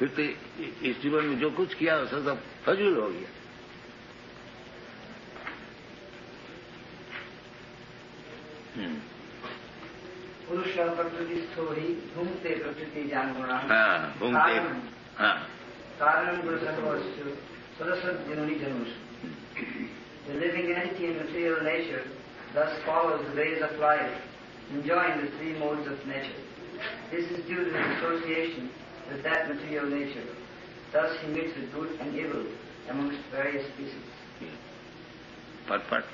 फिर तो इस जीवन में जो कुछ किया वो सब फजूल हो गया। पुरुष प्रकृति स्थोरी भूमते प्रकृति जान गुणा। हाँ, भूमते। हाँ, कारणम गुणसंगोस्तु सदसद जननी जन्मसु। The living entity in material nature thus follows the ways of life, enjoying the three modes of nature. This is due to his association with that material nature. Thus he meets with good and evil amongst various species. But.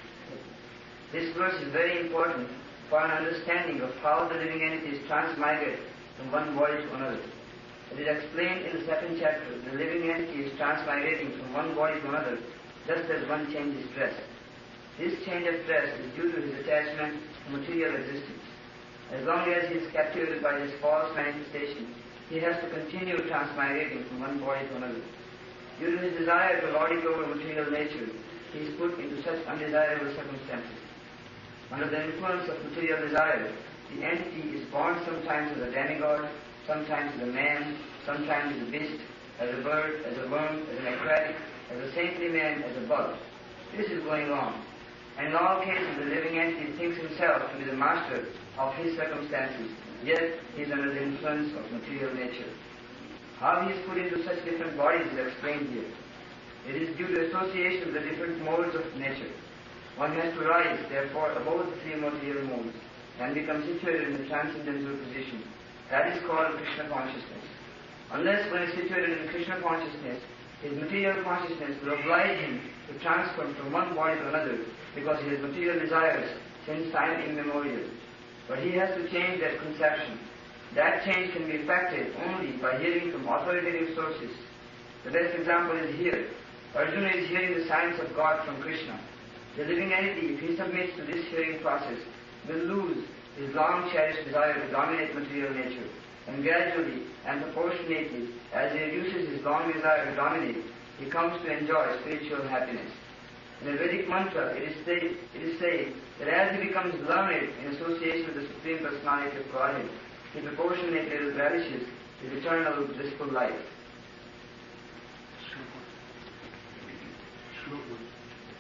This verse is very important for an understanding of how the living entities transmigrate from one body to another. It is explained in the second chapter. The living entity is transmigrating from one body to another just as one changes dress. This change of dress is due to his attachment to material existence. As long as he is captivated by this false manifestation, he has to continue transmigrating from one body to another. Due to his desire to lord it over material nature, he is put into such undesirable circumstances. Under the influence of material desire, the entity is born sometimes as a demigod, sometimes as a man, sometimes as a beast, as a bird, as a worm, as an aquatic, as a saintly man, as a bug. This is going on. And in all cases, the living entity thinks himself to be the master of his circumstances, yet he is under the influence of material nature. How he is put into such different bodies is explained here. It is due to association with the different modes of nature. One has to rise, therefore, above the three material modes and become situated in the transcendental position. That is called Krishna consciousness. Unless one is situated in Krishna consciousness, his material consciousness will oblige him to transfer from one body to another because he has material desires since time immemorial. But he has to change that conception. That change can be effected only by hearing from authoritative sources. The best example is here. Arjuna is hearing the science of God from Krishna. The living entity, if he submits to this hearing process, will lose his long-cherished desire to dominate material nature. And gradually and proportionately, as he reduces his long desire to dominate, he comes to enjoy spiritual happiness. In the Vedic mantra, it is said that as he becomes learned in association with the Supreme Personality of Godhead, he proportionately relishes his eternal blissful life.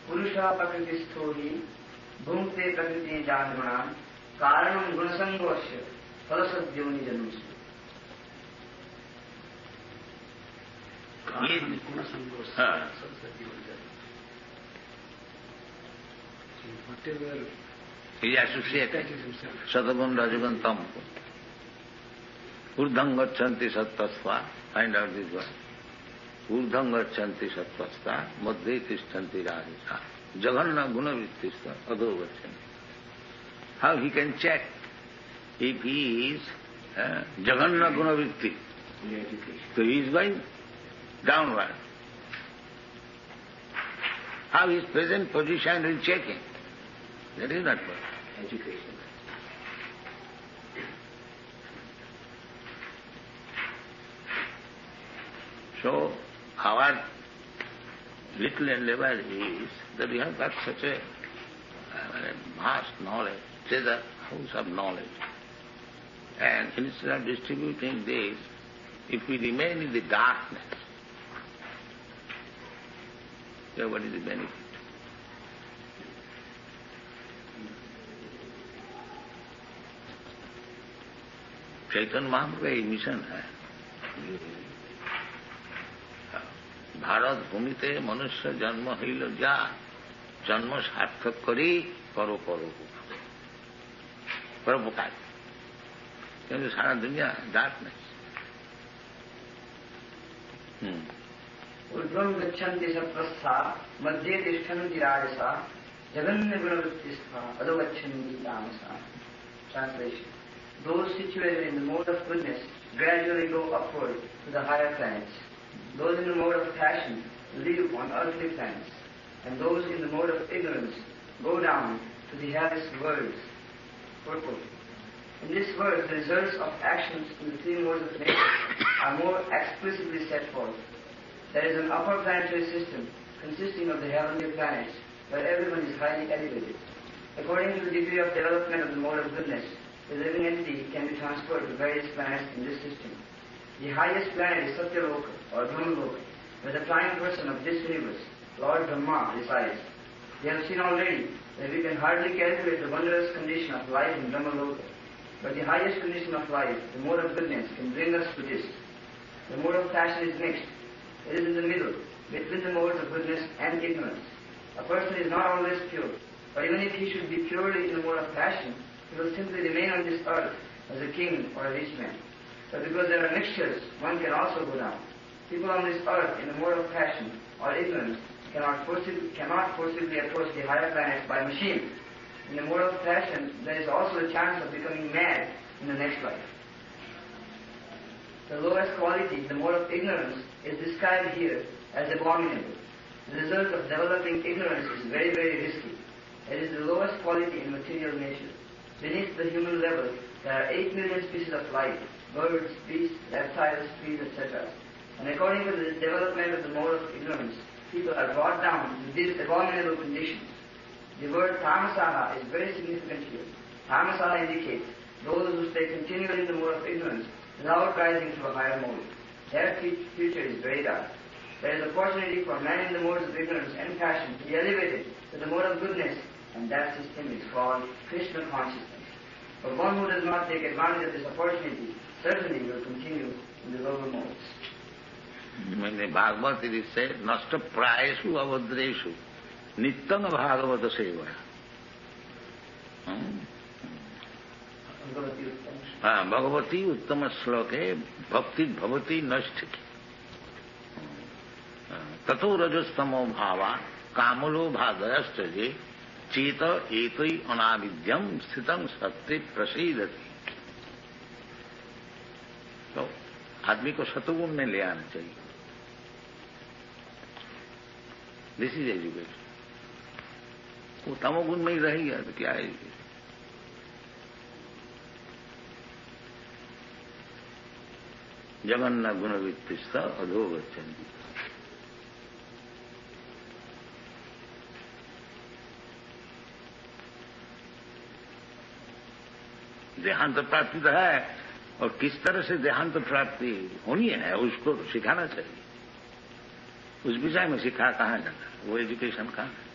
Purusha prakritisto hi bhumte prakriti jaguna karanam gunasangosya palasadyoni janmasu. Whatever he is associated, Sadagun Rajagun Tam. Urdham gachanti sattasva, find out this one. Urdham gachanti sattasva, madhye tishtanti rajasa. Jaganna guna vittista, adho gachanti. How he can check if he is Jaganna guna vitti? So he is going downward. How his present position will check him. That is not what. Education. So our little endeavor is that we have got such a vast knowledge, treasure house of knowledge. And instead of distributing this, if we remain in the darkness, then what is the benefit? Chaitanya Mahaprabhu का ये mission है। भारत भूमिते मनुष्य जन्म हईल जा जन्म सार्थक करी करो परोपकार क्योंकि सारा दुनिया डार्कनेस। ऊर्ध्वं गच्छन्ति सत्त्वस्था मध्ये तिष्ठन्ति राजसा जगन्य गुणवृत्तिस्था अधो गच्छन्ति तामसा. Translation. Those situated in the mode of goodness gradually go upward to the higher planets. Those in the mode of passion live on earthly planets. And those in the mode of ignorance go down to the hellish worlds. Purport. In this verse, the results of actions in the three modes of nature are more explicitly set forth. There is an upper planetary system consisting of the heavenly planets where everyone is highly elevated. According to the degree of development of the mode of goodness, the living entity can be transferred to various planets in this system. The highest planet is Satyaloka or Brahmaloka, where the prime person of this universe, Lord Brahma, resides. We have seen already that we can hardly calculate the wondrous condition of life in Brahmaloka. But the highest condition of life, the mode of goodness, can bring us to this. The mode of passion is mixed. It is in the middle, between the modes of goodness and ignorance. A person is not always pure, but even if he should be purely in the mode of passion, he will simply remain on this earth as a king or a rich man. But because there are mixtures, one can also go down. People on this earth in the mode of passion or ignorance cannot forcibly approach the higher planets by machine. In the mode of passion, there is also a chance of becoming mad in the next life. The lowest quality, the mode of ignorance, is described here as abominable. The result of developing ignorance is very, very risky. It is the lowest quality in material nature. Beneath the human level, there are 8 million species of life, birds, beasts, reptiles, trees, etc. And according to the development of the mode of ignorance, people are brought down to these abominable conditions. The word tamasaha is very significant here. Tamasaha indicates those who stay continually in the mode of ignorance without rising to a higher mode. Their future is very dark. There is opportunity for man in the modes of ignorance and passion to be elevated to the mode of goodness, and that system is called Krishna consciousness. But one who does not take advantage of this opportunity certainly will continue in the lower modes. मैंने भागवत से नष्ट प्रायेषु अभद्रेषु नित्यं भागवत सेवा भगवती उत्तम श्लोके भक्ति भवती नष्ट की ततो रजस्तमो भावा कामलो भागयश्चजे चेत एतै अनाविद्यम स्थितं सत्य प्रसीदति। तो आदमी को सतोगुण में ले आना चाहिए। This is education. वो तमोगुण में ही रहेगा तो क्या है? जगन्न गुण वित्तिष्ठ अधोगच्छन्ति। देहांत प्राप्ति तो है, और किस तरह से देहांत प्राप्ति होनी है उसको सिखाना चाहिए। उस विषय में सिखा कहाँ जाता है? वो एजुकेशन कहाँ है?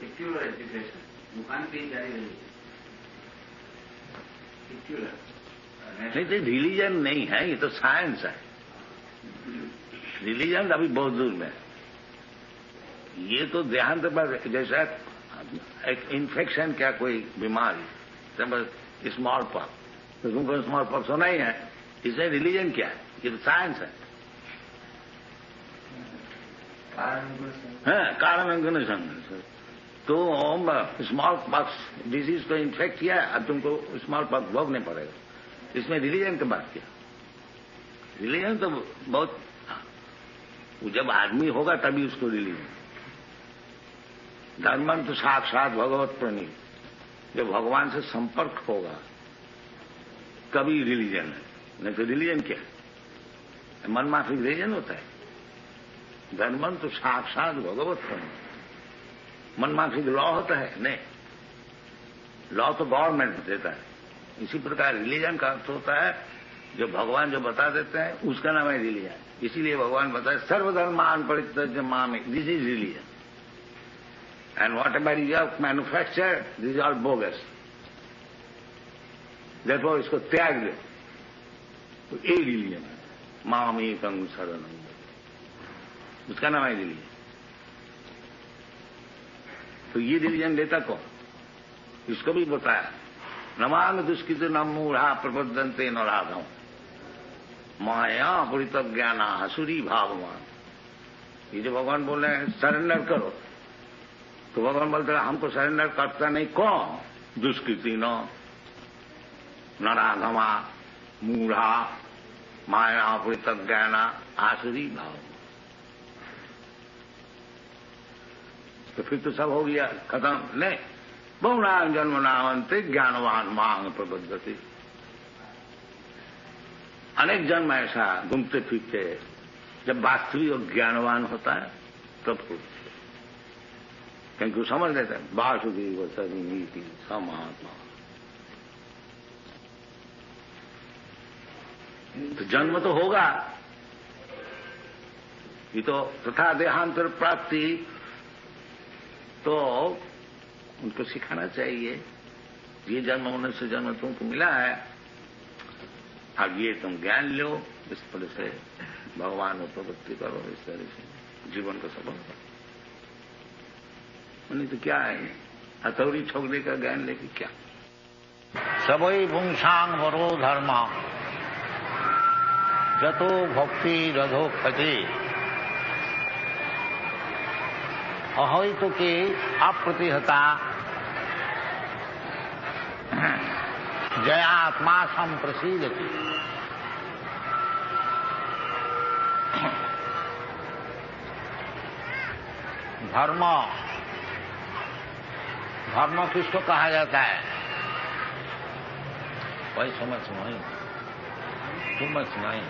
Secular education. You can't be very secular. नहीं तो रिलीजन नहीं है, ये तो साइंस है। रिलीजन अभी बहुत दूर में है। ये तो देहांत पर जैसा एक इन्फेक्शन क्या कोई बीमारी स्मॉल पॉक्स, तो तुमको स्मॉल पॉक्स होना ही है। इसमें रिलीजन क्या है? ये तो साइंस है। हाँ, कारण गुण संग। तो स्मॉल पॉक्स डिजीज को इन्फेक्ट किया, अब तुमको स्मॉल पॉक्स भोगने पड़ेगा। इसमें रिलीजन की बात क्या? रिलीजन तो बहुत, जब आदमी होगा तभी उसको रिलीजन। धर्म तो साक्षात भगवत प्रणीत, जब भगवान से संपर्क होगा कभी रिलीजन है, नहीं तो रिलीजन क्या है? मनमाफिक रिलीजन होता है। धर्म तो साक्षात भगवत प्रणीत। मनमाफिक लॉ होता है? नहीं, लॉ तो गवर्नमेंट देता है। इसी प्रकार रिलीजन का अर्थ होता है जो भगवान जो बता देते हैं उसका नाम है रिलीजन। इसीलिए भगवान बताए सर्वधर्मान परित्यज्य माम, this is religion. And whatever is of manufacture, this is all bogus. Therefore, इसको त्याग दो। तो एक रिलीजन है, मामेकं शरणं, उसका नाम है रिलीजन। तो ये रिलीजन देता कौन? इसको भी बताया, नमामि दुष्कृत न मूढ़ा प्रबद्धन्ते न राधम माया परितज्ञाना असुरी भावमान। ये जो भगवान बोल रहे हैं सरेंडर करो, तो भगवान बोलते हैं हमको सरेंडर करता नहीं। कौन? दुष्कृति न राधमा मूढ़ा माया परितज्ञाना आसुरी भाव। तो फिर तो सब हो गया, खत्म। नहीं, बहुनाम जन्म नामंते ज्ञानवान मांग प्रबद्धति। अनेक जन्म ऐसा घूमते फिरते जब वास्तविक और ज्ञानवान होता है तब होता है। क्योंकि वो समझ लेते हैं वासुदेव सरिनीति समात्मा। तो जन्म तो होगा, ये तो तथा देहांतर प्राप्ति तो उनको सिखाना चाहिए। ये जन्म होने से जन्म तुमको मिला है, अब ये तुम ज्ञान लो, इस तरह से भगवान में प्रवृत्ति करो, इस तरह से जीवन को सफल करो। नहीं तो क्या है, हथौड़ी छोकने का ज्ञान लेके क्या। सबई पुंसांग वरो धर्म जतो भक्ति रधो खजे अहितु की अप्रतिहता जयात्मा संप्रसीदति। धर्म धर्म किसको कहा जाता है? भाई समझ नहीं, समझ नहीं।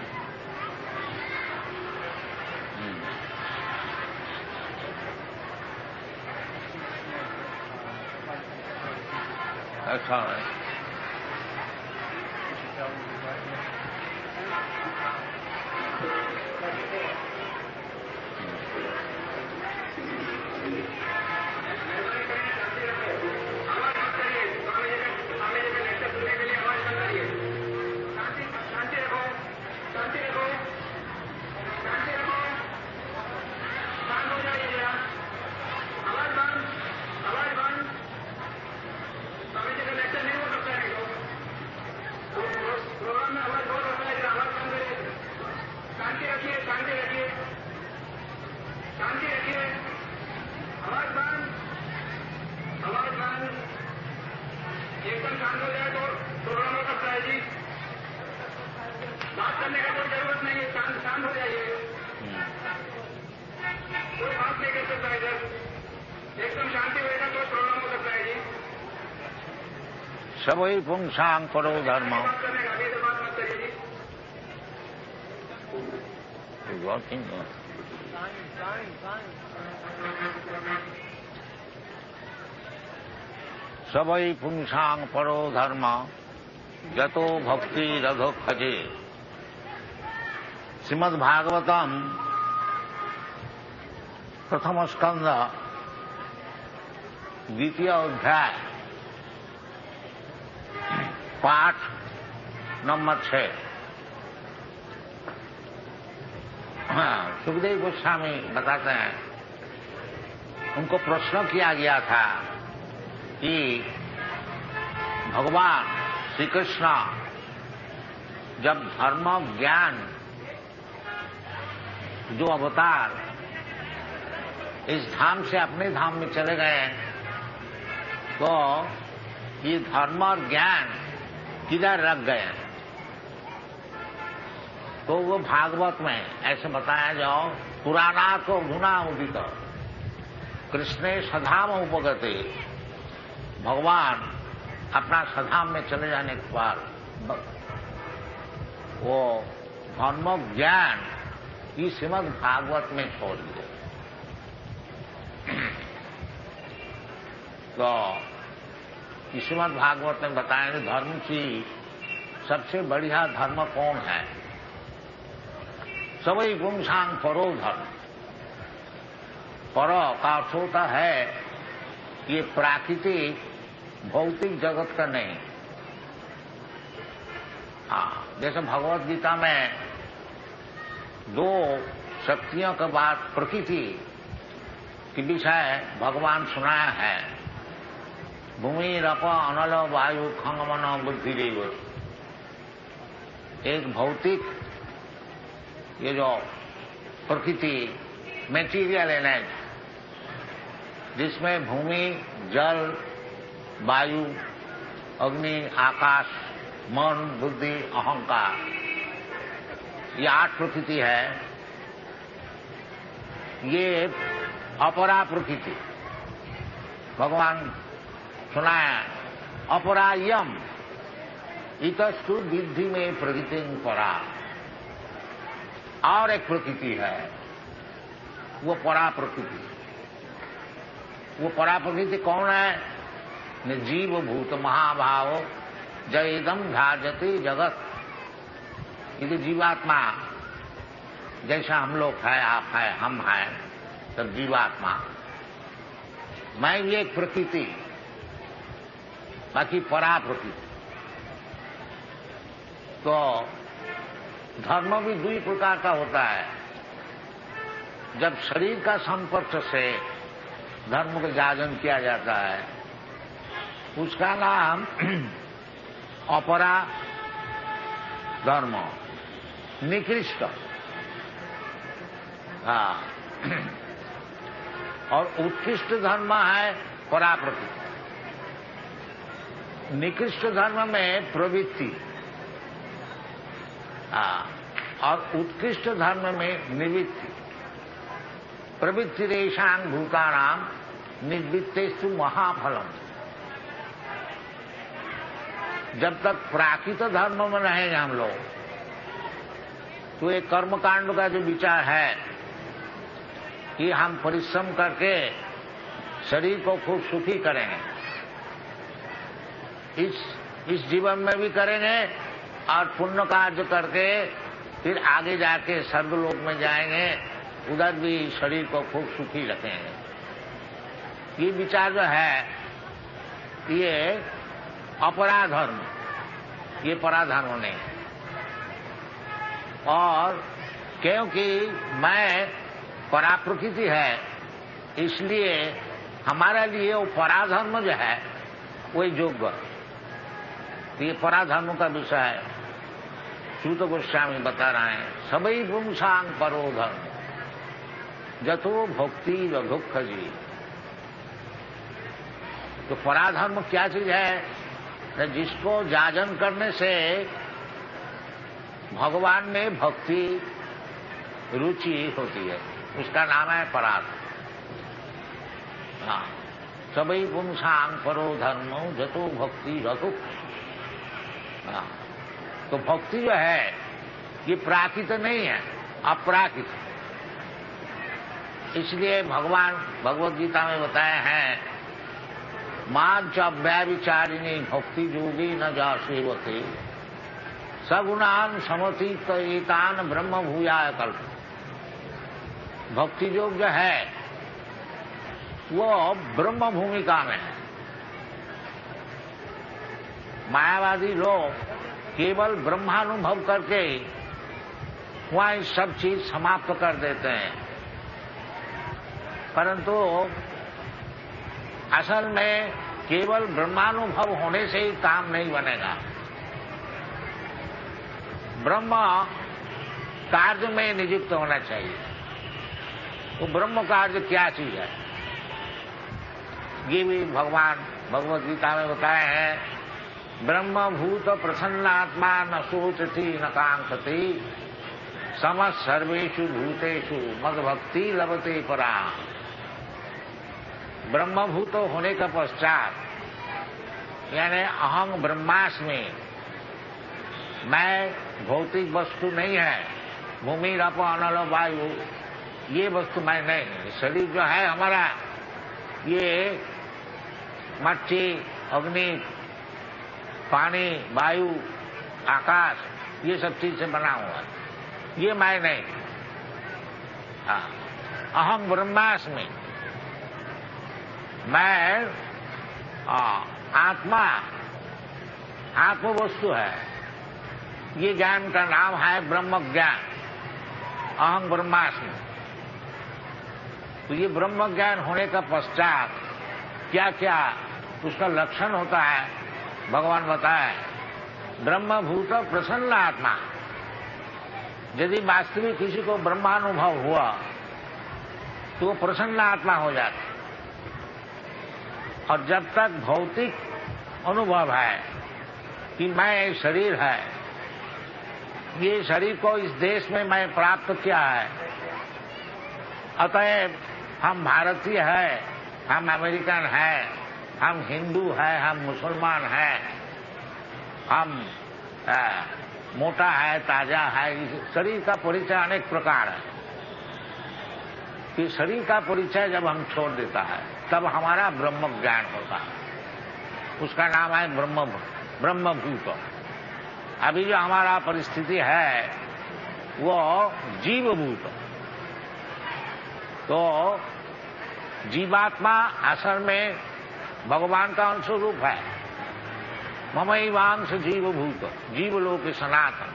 ऐसा है। सबई पुंसांग परो धर्म। सबई पुंसांग परो धर्म जतो भक्ति रधो खजे। श्रीमद् भागवतम प्रथम स्कंद द्वितीय अध्याय पाठ नंबर 6। सुखदेव गोस्वामी बताते हैं, उनको प्रश्न किया गया था कि भगवान श्री कृष्ण जब धर्म ज्ञान जो अवतार इस धाम से अपने धाम में चले गए, तो ये धर्म और ज्ञान किधर रख गए? तो वो भागवत में ऐसे बताया जाओ, पुराना को गुना उदित कृष्णे सधाम उपगते। भगवान अपना सधाम में चले जाने के बाद वो धर्म ज्ञान ये श्रीमद् भागवत में छोड़ दिए। तो श्रीमद् भागवत में बताया कि धर्म की सबसे बढ़िया धर्म कौन है? सबई पुंसांग परो धर्म। पर का अर्थ होता है ये प्राकृतिक भौतिक जगत का नहीं। जैसे भगवत गीता में 2 शक्तियों के बाद प्रकृति के विषय भगवान सुनाया है। भूमि रप अनल वायु खंगमन बुद्धि देव। एक भौतिक ये जो प्रकृति मेटीरियल एनर्जी, जिसमें भूमि जल वायु अग्नि आकाश मन बुद्धि अहंकार, ये 8 प्रकृति है। ये अपरा प्रकृति भगवान सुनाया, अपरायम इतस्तु विद्धि में प्रकृति परा। और एक प्रकृति है, वो परा प्रकृति। वो परा प्रकृति कौन है? जीव भूत महाभाव जयदम ध्याजति जगत। ये जीवात्मा जैसा हम लोग है, आप है, हम हैं, सब जीवात्मा। मैं भी एक प्रकृति, बाकी परा प्रकृति। तो धर्म भी दो प्रकार का होता है। जब शरीर का संपर्क से धर्म का जाजन किया जाता है, उसका नाम अपरा धर्म, निकृष्ट। हाँ, और उत्कृष्ट धर्म है परा प्रकृति। निकृष्ट धर्म में प्रवृत्ति, और उत्कृष्ट धर्म में निवृत्ति। प्रवृत्ति रेशान भूतानाम निवृत्तेस्तु महाफलम। जब तक प्राकृत धर्म में रहेंगे हम लोग, तो ये कर्मकांड का जो विचार है कि हम परिश्रम करके शरीर को खूब सुखी करेंगे, इस जीवन में भी करेंगे, और पुण्य कार्य करके फिर आगे जाके स्वर्गलोक में जाएंगे, उधर भी शरीर को खूब सुखी रखेंगे। ये विचार जो है, ये अपरा धर्म, ये परा धर्म नहीं। और क्योंकि मैं परा प्रकृति है, इसलिए हमारे लिए वो परा धर्म जो है वही योग्य। ये परा धर्म का विषय है, सूत गोस्वामी बता रहे हैं। सबई पुंसांग परो धर्म जतो भक्ति व दुख जी। तो पराधर्म क्या चीज है? जिसको जाजन करने से भगवान में भक्ति रुचि होती है, उसका नाम है पराधर्म। हाँ, सबई पुंसांग परो धर्म जतो भक्ति रघु। हाँ, तो भक्ति जो है ये प्राकृत नहीं है, अपराकृत। इसलिए भगवान भगवद गीता में बताए हैं, मां च व्यभिचारिणी भक्ति योगी न जा सेवते सगुणान समतीत एतान ब्रह्म भूयाय कल्प। भक्ति योग जो है वो ब्रह्म भूमिका में है। मायावादी लोग केवल ब्रह्मानुभव करके वहां सब चीज समाप्त कर देते हैं, परंतु असल में केवल ब्रह्मानुभव होने से ही काम नहीं बनेगा। ब्रह्म कार्य में नियुक्त होना चाहिए। तो ब्रह्म कार्य क्या चीज है, ये भी भगवान भगवद गीता में बताए हैं। ब्रह्मभूत प्रसन्नात्मा न सोचती न कांक्षति समः सर्वेषु भूतेषु मद भक्ति लभते परा। ब्रह्मभूत होने का पश्चात यानी अहं ब्रह्मास्मि, मैं भौतिक वस्तु नहीं है, भूमि रप अनल वायु ये वस्तु मैं नहीं। शरीर जो है हमारा ये मट्टी अग्नि पानी वायु आकाश ये सब चीज से बना हुआ है, ये मैं नहीं। अहं ब्रह्मास्मि, मैं आत्मा आत्म वस्तु है। ये ज्ञान का नाम है ब्रह्म ज्ञान, अहं ब्रह्मास्मि। तो ये ब्रह्म ज्ञान होने का पश्चात क्या क्या उसका लक्षण होता है भगवान बताए। ब्रह्मभूत प्रसन्न आत्मा, यदि वास्तविक किसी को ब्रह्मानुभव हुआ तो वो प्रसन्न आत्मा हो जाता। और जब तक भौतिक अनुभव है कि मैं शरीर है, ये शरीर को इस देश में मैं प्राप्त किया है, अतएव हम भारतीय है, हम अमेरिकन है, हम हिंदू है, हम मुसलमान है, हम मोटा है ताजा है। इस शरीर का परिचय अनेक प्रकार है। कि शरीर का परिचय जब हम छोड़ देता है तब हमारा ब्रह्म ज्ञान होता है। उसका नाम है ब्रह्मभूत। अभी जो हमारा परिस्थिति है वो जीवभूत। तो जीवात्मा असल में भगवान का अंश रूप है। ममैवांश जीवभूत जीवलोक सनातन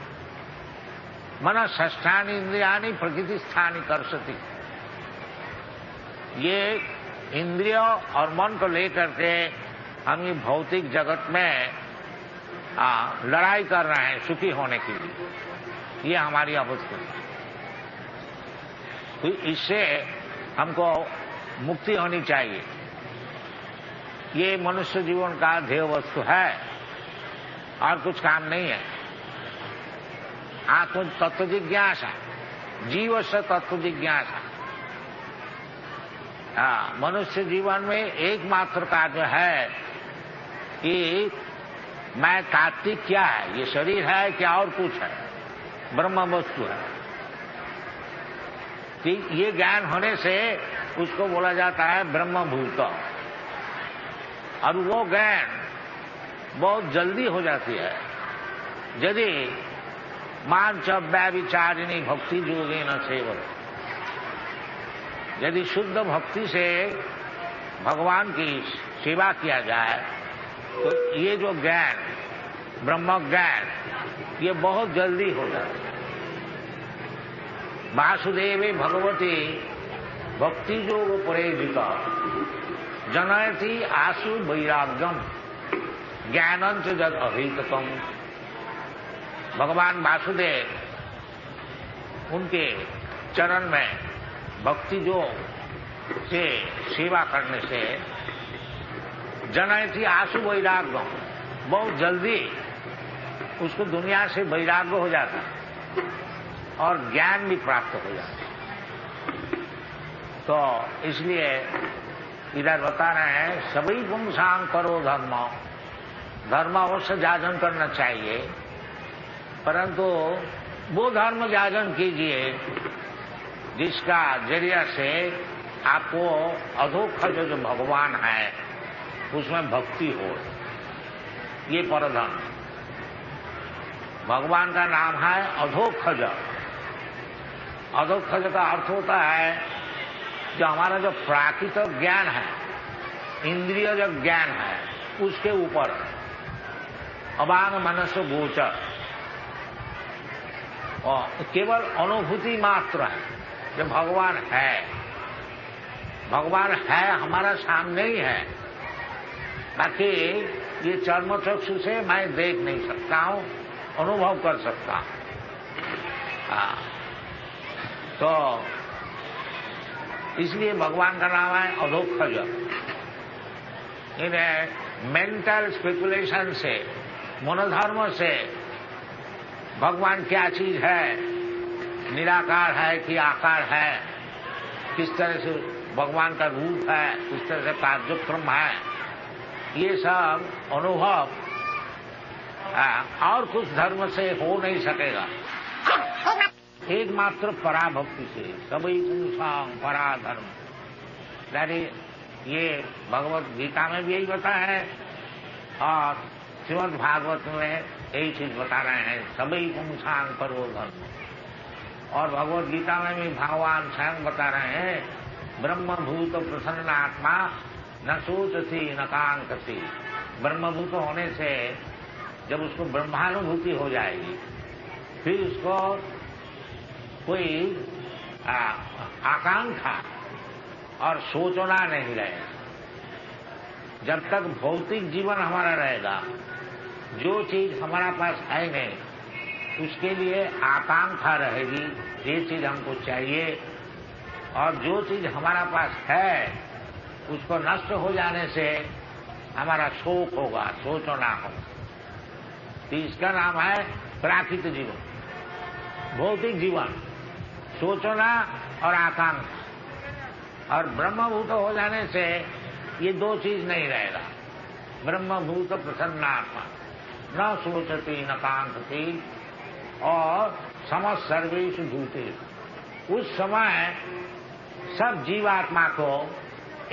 मन षष्ठानि इंद्रियानि प्रकृति स्थानि कर्षति। ये इंद्रिय और मन को लेकर के हम ये भौतिक जगत में लड़ाई कर रहे हैं सुखी होने के लिए। ये हमारी अवस्था है। तो इससे हमको मुक्ति होनी चाहिए। ये मनुष्य जीवन का ध्येय वस्तु है और कुछ काम नहीं है। आत्म तत्व जिज्ञासा, जीव से तत्व जिज्ञासा। मनुष्य जीवन में एकमात्र कार्य है कि मैं तात्विक क्या है, ये शरीर है क्या और कुछ है, ब्रह्म वस्तु है। कि ये ज्ञान होने से उसको बोला जाता है ब्रह्मभूत। और वो ज्ञान बहुत जल्दी हो जाती है यदि मांच व्यभिचारिणी भक्ति योगे न सेवन। यदि शुद्ध भक्ति से भगवान की सेवा किया जाए तो ये जो ज्ञान ब्रह्म ज्ञान ये बहुत जल्दी हो जाता है। वासुदेवे भगवती भक्ति योग परेजिता जनयति आसु वैराग्यम ज्ञानंच जद अहितकम। भगवान वासुदेव उनके चरण में भक्ति योग से सेवा करने से जनयति आसु वैराग्यम बहुत जल्दी उसको दुनिया से वैराग्य हो जाता और ज्ञान भी प्राप्त हो जाता। तो इसलिए इधर बता रहे हैं सभी पुंसांग करो धर्म। धर्म अवश्य जाजन करना चाहिए, परंतु वो धर्म जाजन कीजिए जिसका जरिया से आपको अधोक्षज जो भगवान है उसमें भक्ति हो। ये परधर्म। भगवान का नाम है अधोक्षज। अधोक्षज का अर्थ होता है जो हमारा जो प्राकृतिक ज्ञान है, इंद्रिय जो ज्ञान है, उसके ऊपर अबांग मनस गोचर और केवल अनुभूति मात्र है जो भगवान है। भगवान है हमारा सामने ही है, बाकी ये चर्म चक्षु से मैं देख नहीं सकता हूं, अनुभव कर सकता हूं। तो इसलिए भगवान का नाम है अधोक्षज। इन्हें मेंटल स्पेकुलेशन से, मनोधर्म से भगवान क्या चीज है, निराकार है कि आकार है, किस तरह से भगवान का रूप है, किस तरह से कार्यक्रम है, ये सब अनुभव और कुछ धर्म से हो नहीं सकेगा। एकमात्र पराभक्ति से सभी पुंसांग पराधर्म। यानी ये भगवत गीता में भी यही बताया है और श्रीमद् भागवत में यही चीज बता रहे हैं, सभी पुंसांग परो धर्म। और भगवत गीता में भी भगवान स्वयं बता रहे हैं ब्रह्मभूत प्रसन्न आत्मा न सोचती न कांक्षती। ब्रह्मभूत होने से जब उसको ब्रह्मानुभूति हो जाएगी फिर उसको कोई आकांक्षा और सोचना नहीं रहेगा। जब तक भौतिक जीवन हमारा रहेगा, जो चीज हमारा पास है नहीं उसके लिए आकांक्षा रहेगी, ये चीज हमको चाहिए। और जो चीज हमारा पास है उसको नष्ट हो जाने से हमारा शोक होगा, सोचना होगा। तो इसका नाम है प्राकृतिक जीवन। भौतिक जीवन सोचना और आकांक्षा। और ब्रह्मभूत हो जाने से ये दो चीज नहीं रहेगा। ब्रह्मभूत प्रसन्नात्मा न सोचती न कांक्षती और समस्त सर्वेषु भूतेषु। उस समय सब जीवात्मा को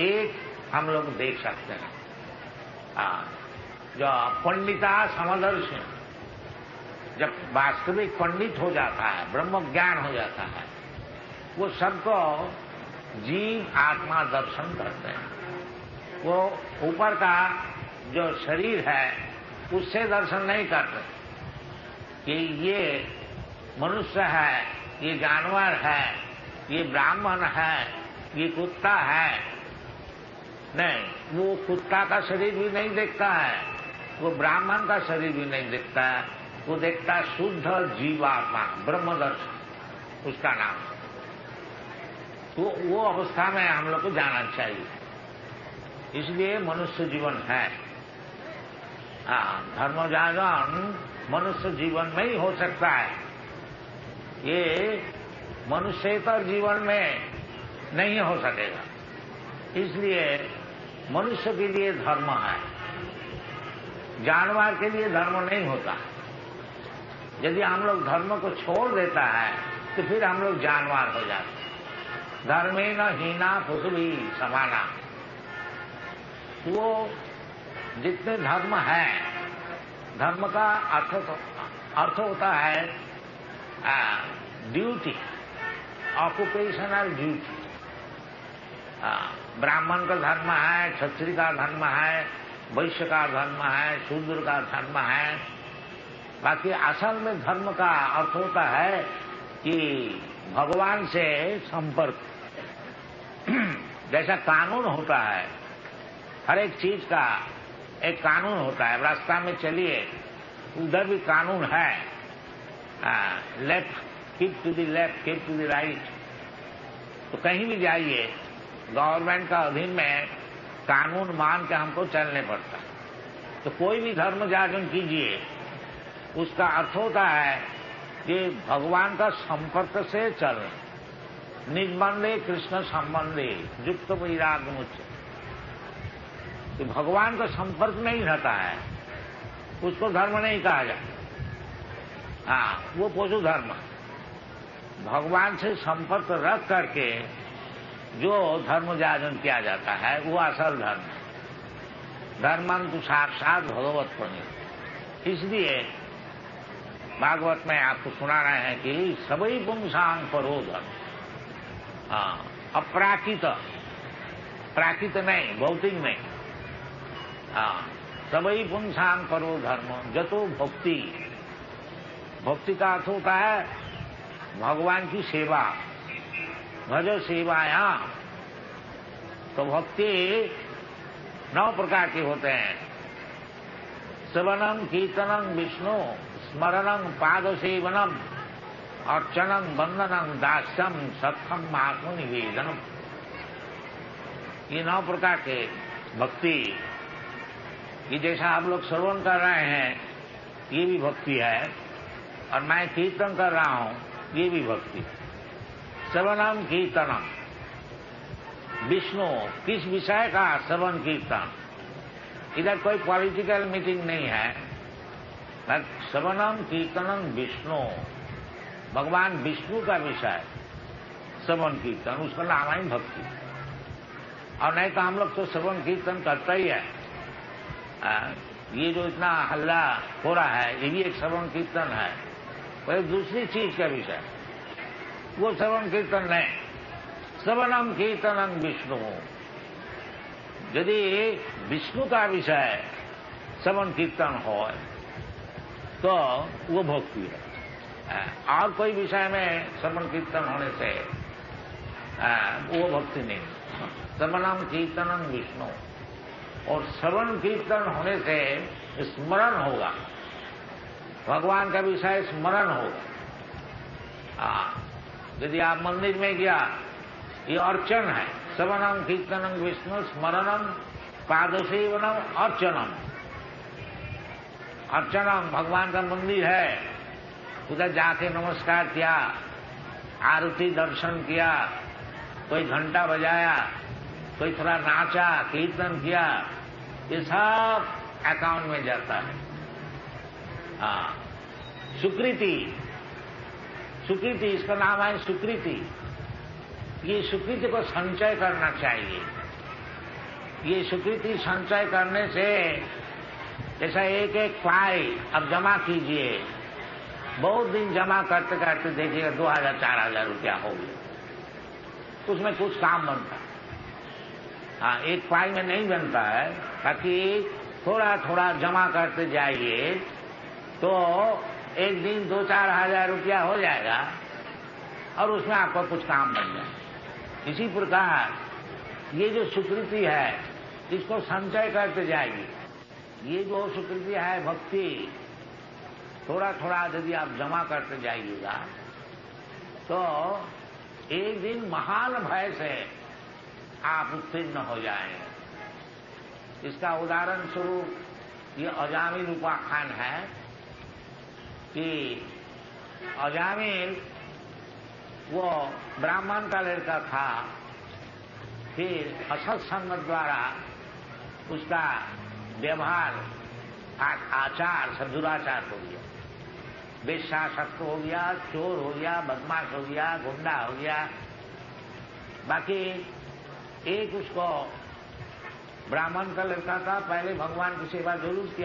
एक हम लोग देख सकते हैं। जो पंडिता समदर्शी, जब वास्तविक पंडित हो जाता है, ब्रह्म ज्ञान हो जाता है, वो सबको जीव आत्मा दर्शन करते हैं। वो ऊपर का जो शरीर है उससे दर्शन नहीं करते कि ये मनुष्य है, ये जानवर है, ये ब्राह्मण है, ये कुत्ता है। नहीं, वो कुत्ता का शरीर भी नहीं देखता है, वो ब्राह्मण का शरीर भी नहीं देखता है, वो देखता है शुद्ध जीवात्मा, ब्रह्मदर्शन उसका नाम। तो वो अवस्था में हम लोग को जाना चाहिए। इसलिए मनुष्य जीवन है। धर्म जागरण मनुष्य जीवन में ही हो सकता है, ये मनुष्येतर जीवन में नहीं हो सकेगा। इसलिए मनुष्य के लिए धर्म है, जानवर के लिए धर्म नहीं होता। यदि हम लोग धर्म को छोड़ देता है तो फिर हम लोग जानवर हो जाते हैं। धर्मे न हीना पशुभी समाना। वो जितने धर्म है, धर्म का अर्थ होता है ड्यूटी, ऑक्युपेशनल ड्यूटी। ब्राह्मण का धर्म है, क्षत्रिय का धर्म है, वैश्य का धर्म है, शूद्र का धर्म है। बाकी असल में धर्म का अर्थ होता है कि भगवान से संपर्क। जैसा कानून होता है, हर एक चीज का एक कानून होता है। रास्ता में चलिए, उधर भी कानून है, left keep to the left, keep to the right. तो कहीं भी जाइए, गवर्नमेंट का अधीन में कानून मान के हमको चलने पड़ता है। तो कोई भी धर्म जागरण कीजिए, उसका अर्थ होता है कि भगवान का संपर्क से चलना। निबंधे कृष्ण संबंधे युक्त वैराग्य मुच्य। तो भगवान का संपर्क नहीं रहता है, उसको धर्म नहीं कहा जाता। वो पशु धर्म। भगवान से संपर्क रख करके जो धर्म जागरण किया जाता है वो असल धर्म है। धर्मंतु साक्षात भगवत प्रणीत। इसलिए भागवत में आपको सुना रहे हैं कि सभी पुंसांग परो धर्म। अपराकित, प्राकृत नहीं, भौतिक नहीं। सभी पुंसांग परो धर्म जतो भक्ति। भक्ति का अर्थ होता है भगवान की सेवा। भजो सेवाया। तो भक्ति 9 प्रकार के होते हैं। श्रवणम कीर्तनम विष्णु स्मरणम पाद सेवनम अर्चनम वंदनम दास्यम सत्थम आत्मनिवेदनम। ये 9 प्रकार के भक्ति। ये जैसा आप लोग श्रवण कर रहे हैं ये भी भक्ति है, और मैं कीर्तन कर रहा हूं ये भी भक्ति। श्रवणम कीर्तनम, विष्णु किस विषय का श्रवण कीर्तन। इधर कोई पॉलिटिकल मीटिंग नहीं है। श्रवणम कीर्तनम विष्णु, भगवान विष्णु का विषय श्रवण कीर्तन, उसका नाम है भक्ति। और नहीं तो हम लोग तो श्रवण कीर्तन करता ही है। ये जो इतना हल्ला हो रहा है ये भी एक श्रवण कीर्तन है, पर दूसरी चीज का विषय, वो श्रवण कीर्तन नहीं। श्रवणम कीर्तनम विष्णु, यदि विष्णु का विषय श्रवण कीर्तन हो तो वो भक्ति है। और कोई विषय में श्रवण कीर्तन होने से वो भक्ति नहीं। श्रवणम कीर्तनम विष्णु, और श्रवण कीर्तन होने से स्मरण होगा, भगवान का विषय स्मरण होगा। यदि आप मंदिर में गया, ये अर्चन है। श्रवणम कीर्तनम विष्णु स्मरणम पादसेवनम अर्चनम। अर्चनम भगवान का मंदिर है, उधर जाके नमस्कार किया, आरती दर्शन किया, कोई घंटा बजाया, कोई थोड़ा नाचा, कीर्तन किया, ये सब अकाउंट में जाता है। सुकृति, सुकृति इसका नाम है सुकृति। ये सुकृति को संचय करना चाहिए। ये स्वीकृति संचय करने से जैसा एक एक पाई अब जमा कीजिए, बहुत दिन जमा करते करते देखिएगा 2000-4000 रुपया हो गया, उसमें कुछ काम बनता है। हाँ, एक पाई में नहीं बनता है, ताकि थोड़ा थोड़ा जमा करते जाइए तो एक दिन 2-4 हजार रुपया हो जाएगा और उसमें आपको कुछ काम बन जाए। इसी प्रकार ये जो स्वीकृति है इसको संचय करते जाइए। ये जो स्वीकृति है भक्ति, थोड़ा थोड़ा यदि आप जमा करते जाइएगा तो एक दिन महान भय से आप उत्तीर्ण हो जाएंगे। इसका उदाहरण स्वरूप ये अजामिल उपाख्यान है कि अजामिल वो ब्राह्मण का लड़का था, फिर असत संगत द्वारा उसका व्यवहार आचार सब दुराचार हो गया, वेश्यासक्त हो गया, चोर हो गया, बदमाश हो गया, गुंडा हो गया। बाकी एक उसको ब्राह्मण का लड़का था, पहले भगवान की सेवा जरूर किया।